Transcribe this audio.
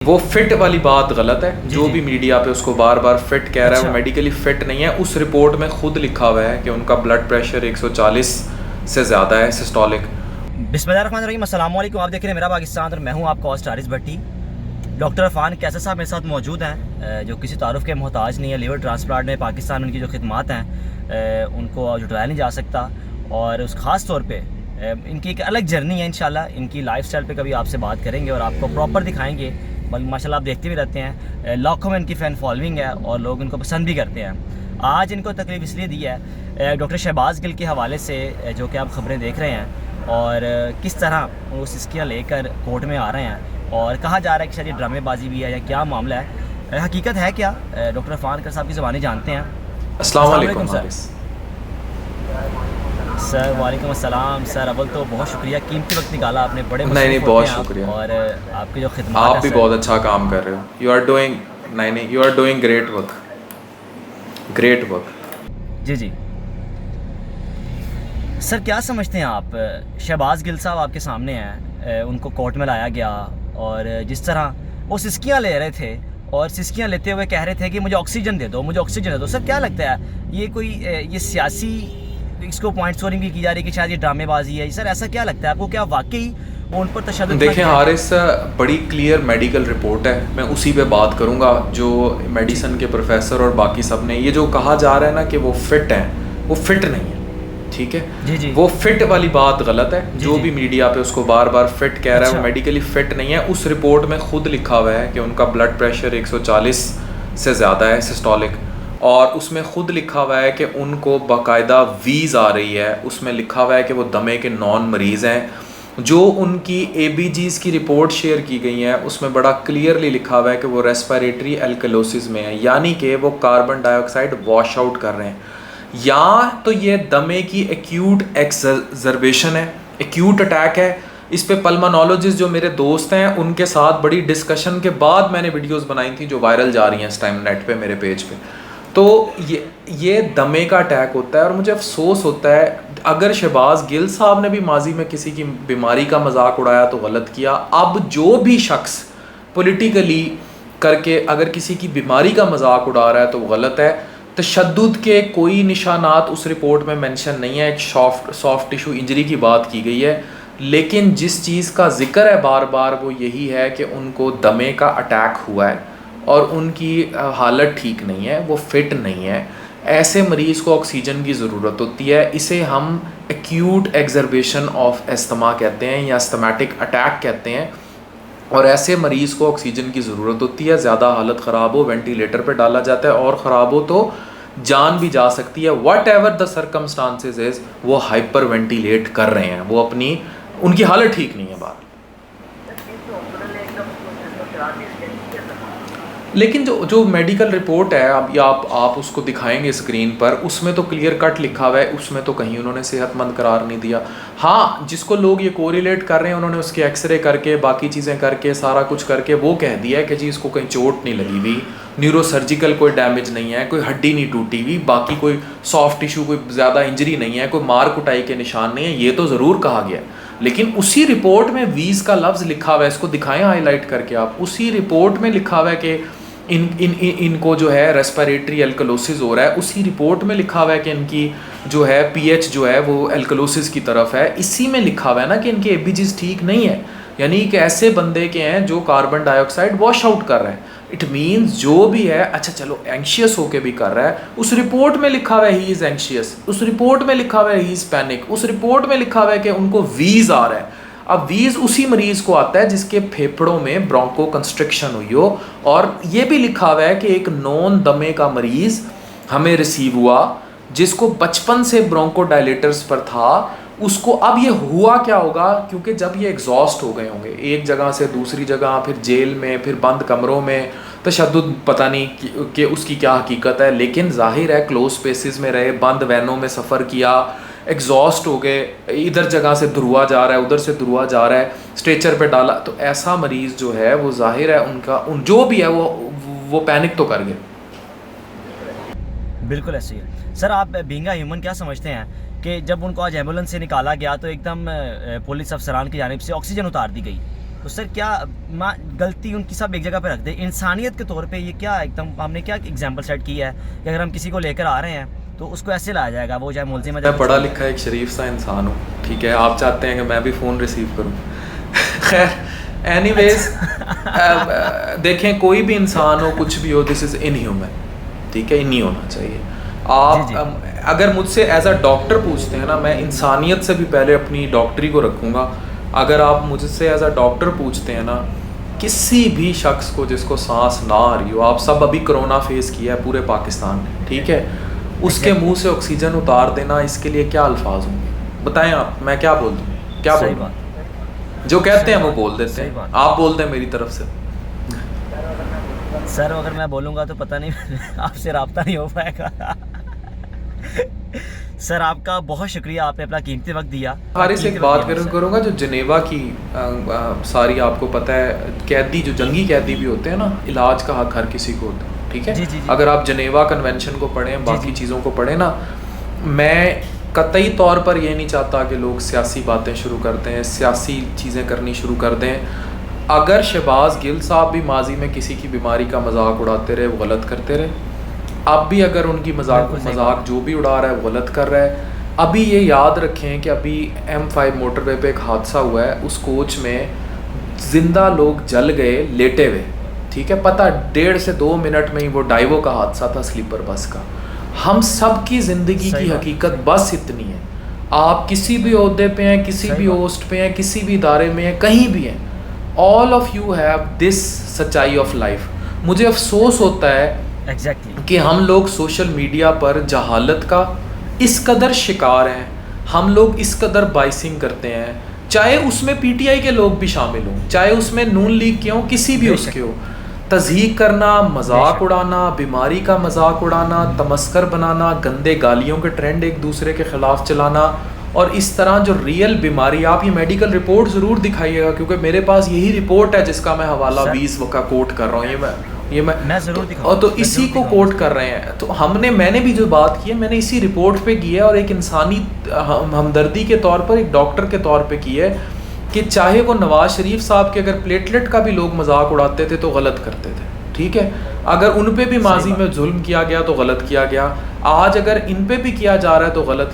वो फिट वाली बात गलत है। जो भी मीडिया पे उसको बार बार फिट कह रहा है वो मेडिकली फिट नहीं है। उस रिपोर्ट में खुद लिखा हुआ है कि उनका ब्लड प्रेशर 140 से ज़्यादा है, सिस्टोलिक। बिस्मिल्लाहिर्रहमानिर्रहीम, अस्सलाम वालेकुम। आप देख रहे हैं मेरा पाकिस्तान और मैं हूं आपका होस्ट हारिस भट्टी। डॉक्टर अफान कैसर साहब मेरे साथ मौजूद हैं, जो किसी तारुफ के मोहताज नहीं है। लीवर ट्रांसप्लांट में पाकिस्तान उनकी जो खिदमात हैं उनको जुटाया नहीं जा सकता, और उस ख़ास तौर पे इनकी एक अलग जर्नी है। इंशाल्लाह इनकी लाइफस्टाइल पे कभी आपसे बात करेंगे और आपको प्रॉपर दिखाएंगे। बल्कि माशाल्लाह आप देखते भी रहते हैं, लाखों में इनकी फ़ैन फॉलोइंग है और लोग इनको पसंद भी करते हैं। आज इनको तकलीफ़ इसलिए दी है डॉक्टर शहबाज गिल के हवाले से, जो कि आप ख़बरें देख रहे हैं, और किस तरह वो सिस्कियाँ लेकर कोर्ट में आ रहे हैं और कहा जा रहा है कि शायद ये ड्रामेबाजी भी है या क्या मामला है, हकीकत है क्या। डॉक्टर अफान कर साहब की ज़बानी जानते हैं। अस्सलाम वालेकुम सर। सर वालेकुम अस्सलाम। सर अव्वल तो बहुत शुक्रिया, कीमती वक्त निकाला आपने। बड़े नहीं बहुत शुक्रिया, और आपकी जो खिदमत आप भी बहुत अच्छा काम कर रहे हो। You are doing great work. जी जी सर, क्या समझते हैं आप, शहबाज गिल साहब आपके सामने हैं, उनको कोर्ट में लाया गया और जिस तरह वो सिस्कियाँ ले रहे थे और सिस्कियाँ लेते हुए कह रहे थे कि मुझे ऑक्सीजन दे दो। सर क्या लगता है ये कोई ये सियासी इसको पॉइंट स्कोरिंग भी की जा रही है कि शायद ये ड्रामेबाजी है? सर ऐसा क्या लगता है आपको, क्या वाकई वो उन पर तशद्दुद? देखें हारिस, बड़ी क्लियर मेडिकल रिपोर्ट है, मैं उसी पे बात करूँगा। जो मेडिसिन के प्रोफेसर और बाकी सब ने ये जो कहा जा रहा है ना कि वो फिट हैं, वो फिट नहीं है। ठीक है जी जी, वो फिट वाली बात गलत है। जो भी मीडिया पे उसको बार बार फिट कह रहा है वो मेडिकली फिट नहीं है। उस रिपोर्ट में खुद लिखा हुआ है कि उनका ब्लड प्रेशर 140 से ज़्यादा है, सिस्टोलिक। और उसमें खुद लिखा हुआ है कि उनको बाकायदा वीज़ आ रही है। उसमें लिखा हुआ है कि वो दमे के नॉन मरीज़ हैं। जो उनकी ABGs की रिपोर्ट शेयर की गई है उसमें बड़ा क्लियरली लिखा हुआ है कि वो रेस्पिरेटरी एल्कलोसिस में है, यानी कि वो कार्बन डाइऑक्साइड वॉश आउट कर रहे हैं। या तो ये दमे की एक्यूट एक्सजर्बेशन है, एक्यूट अटैक है। इस पे पल्मोनोलॉजिस्ट जो मेरे दोस्त हैं उनके साथ बड़ी डिस्कशन के बाद मैंने वीडियोस बनाई थी जो वायरल जा रही हैं इस टाइम नेट पे, मेरे पेज पे। तो ये दमे का अटैक होता है। और मुझे अफसोस होता है, अगर शहबाज गिल साहब ने भी माजी में किसी की बीमारी का मजाक उड़ाया तो गलत किया। अब जो भी शख्स पॉलिटिकली करके अगर किसी की बीमारी का मजाक उड़ा रहा है तो गलत है। तशद्दुद के कोई निशानात उस रिपोर्ट में मेंशन नहीं है। एक सॉफ्ट टिशू इंजरी की बात की गई है, लेकिन जिस चीज़ का जिक्र है बार बार वो यही है कि उनको दमे का अटैक हुआ है और उनकी हालत ठीक नहीं है, वो फिट नहीं है। ऐसे मरीज़ को ऑक्सीजन की ज़रूरत होती है। इसे हम एक्यूट एक्जर्बेशन ऑफ एस्थमा कहते हैं या एस्थमेटिक अटैक कहते हैं। और ऐसे मरीज़ को ऑक्सीजन की ज़रूरत होती है। ज़्यादा हालत ख़राब हो वेंटिलेटर पर डाला जाता है, और ख़राब हो तो जान भी जा सकती है। What ever the circumstances is, वो हाइपर वेंटिलेट कर रहे हैं, वो उनकी हालत ठीक नहीं है बाहर। लेकिन जो मेडिकल रिपोर्ट है, अब या आप उसको दिखाएंगे स्क्रीन पर, उसमें तो क्लियर कट लिखा हुआ है, उसमें तो कहीं उन्होंने सेहतमंद करार नहीं दिया। हाँ, जिसको लोग ये कोरिलेट कर रहे हैं उन्होंने उसके एक्सरे करके बाकी चीज़ें करके सारा कुछ करके वो कह दिया है कि जी इसको कहीं चोट नहीं लगी हुई, न्यूरोसर्जिकल कोई डैमेज नहीं है, कोई हड्डी नहीं टूटी हुई, बाकी कोई सॉफ्ट टिशू कोई ज़्यादा इंजरी नहीं है, कोई मार कुटाई के निशान नहीं है, ये तो ज़रूर कहा गया। लेकिन उसी रिपोर्ट में वीज़ का लफ्ज़ लिखा हुआ है, इसको दिखाएं हाईलाइट करके आप। उसी रिपोर्ट में लिखा हुआ है कि इनको जो है रेस्पिरेटरी एल्कलोसिस हो रहा है। उसी रिपोर्ट में लिखा हुआ है कि इनकी जो है pH जो है वो एल्कलोसिस की तरफ है। इसी में लिखा हुआ है ना कि इनके ABGs ठीक नहीं है, यानी कि ऐसे बंदे के हैं जो कार्बन डाइऑक्साइड वॉश आउट कर रहे हैं। इट मीन्स जो भी है, अच्छा चलो एंशियस होके भी कर रहा है, उस रिपोर्ट में लिखा हुआ है ही इज़ एंशियस, उस रिपोर्ट में लिखा हुआ है ही इज़ पैनिक, उस रिपोर्ट में लिखा हुआ है कि उनको वीज़ आ रहा है। अब वीज़ उसी मरीज़ को आता है जिसके फेफड़ों में ब्रोंको कंस्ट्रिक्शन हुई हो। और ये भी लिखा हुआ है कि एक नॉन दमे का मरीज़ हमें रिसीव हुआ जिसको बचपन से ब्रोंको डायलेटर्स पर था। उसको अब ये हुआ क्या होगा, क्योंकि जब ये एग्जॉस्ट हो गए होंगे एक जगह से दूसरी जगह, फिर जेल में, फिर बंद कमरों में, तशद्दुद पता नहीं कि उसकी क्या हकीकत है, लेकिन जाहिर है क्लोज स्पेसिस में रहे, बंद वैनों में सफ़र किया, एग्जॉस्ट हो गए, इधर जगह से धुरुआ जा रहा है, उधर से धुरुआ जा रहा है, स्ट्रेचर पे डाला, तो ऐसा मरीज़ जो है वो जाहिर है जो भी है वो पैनिक तो कर गए। बिल्कुल ऐसे ही है। सर आप बीइंग अ ह्यूमन क्या समझते हैं कि जब उनको आज एम्बुलेंस से निकाला गया तो एकदम पुलिस अफसरान की जानिब से ऑक्सीजन उतार दी गई, तो सर क्या गलती उनकी सब एक जगह पे रख दे, इंसानियत के तौर पे ये क्या एकदम हमने क्या एग्जांपल सेट किया है कि अगर हम किसी को लेकर आ रहे हैं तो उसको ऐसे लाया जाएगा, वो चाहे मुलजिम है। मैं पढ़ा लिखा एक शरीफ सा इंसान हूँ, ठीक है, आप चाहते हैं कि मैं भी फ़ोन रिसीव करूँ। खैर एनीवेज, देखें कोई भी इंसान हो, कुछ भी हो, दिस इज़ इनह्यूमन, ठीक है, इन नहीं होना चाहिए। आप अगर मुझसे एज अ डॉक्टर पूछते हैं ना, मैं इंसानियत से भी पहले अपनी डॉक्टरी को रखूँगा। अगर आप मुझसे एज अ डॉक्टर पूछते हैं ना, किसी भी शख्स को जिसको सांस ना आ रही हो, आप सब अभी कोरोना फेस किया है पूरे पाकिस्तान ने, ठीक है, उसके मुंह से ऑक्सीजन उतार देना, इसके लिए क्या अल्फाज होंगे बताएं आप, मैं क्या बोल दूँ, क्या बोल दूँ? जो कहते हैं वो बोल देते हैं, आप बोलते हैं मेरी तरफ से। सर अगर मैं बोलूँगा तो पता नहीं आपसे रब्ता नहीं हो पाएगा। सर आपका बहुत शुक्रिया, आपने अपना कीमती वक्त दिया। हारे से एक बात करूँगा, जो जनेवा की सारी आपको पता है, कैदी जो जंगी कैदी भी होते हैं ना, इलाज का हक हर किसी को होता है, ठीक है। जी। अगर आप जनेवा कन्वेंशन को पढ़ें, बाकी चीज़ों को पढ़ें ना, मैं कतई तौर पर ये नहीं चाहता कि लोग सियासी बातें शुरू करते हैं, सियासी चीज़ें करनी शुरू कर दें। अगर शहबाज गिल साहब भी माजी में किसी की बीमारी का मजाक उड़ाते रहे, वो गलत करते रहे, अब भी अगर उनकी मजाक जो भी उड़ा रहा है वो गलत कर रहा है। अभी ये याद रखें कि अभी M5 मोटरवे पे एक हादसा हुआ है, उस कोच में जिंदा लोग जल गए लेटे हुए, ठीक है, पता 1.5 से 2 मिनट में ही वो डाइवो का हादसा था, स्लीपर बस का। हम सब की ज़िंदगी की हकीकत बस इतनी है, आप किसी भी ओहदे पे हैं, किसी भी पोस्ट पे हैं, किसी भी इदारे में हैं, कहीं भी हैं, all of you have this सच्चाई ऑफ लाइफ। मुझे अफसोस होता है कि हम लोग सोशल मीडिया पर जहालत का इस कदर शिकार हैं, हम लोग इस कदर बाइसिंग करते हैं, चाहे उसमें PTI के लोग भी शामिल हों, चाहे उसमें नून लीग के हों, किसी भी उसके हो, तज़हीक करना, मजाक उड़ाना, बीमारी का मजाक उड़ाना, तमस्कर बनाना, गंदे गालियों के ट्रेंड एक दूसरे के ख़िलाफ़ चलाना, और इस तरह जो रियल बीमारी, आप ये मेडिकल रिपोर्ट ज़रूर दिखाइएगा, क्योंकि मेरे पास यही रिपोर्ट है जिसका मैं हवाला 20 का कोट कर रहा हूँ, ये मैं ज़रूर दिखाऊँ, और तो इसी को कोट कर रहे हैं। तो मैंने भी जो बात की है, मैंने इसी रिपोर्ट पे की है, और एक इंसानी हमदर्दी के तौर पर, एक डॉक्टर के तौर पे की है कि चाहे वो नवाज शरीफ साहब के अगर प्लेटलेट का भी लोग मजाक उड़ाते थे तो गलत करते थे, ठीक है, अगर उन पे भी माजी में जुल्म किया गया तो गलत किया गया, आज अगर इन पे भी किया जा रहा है तो गलत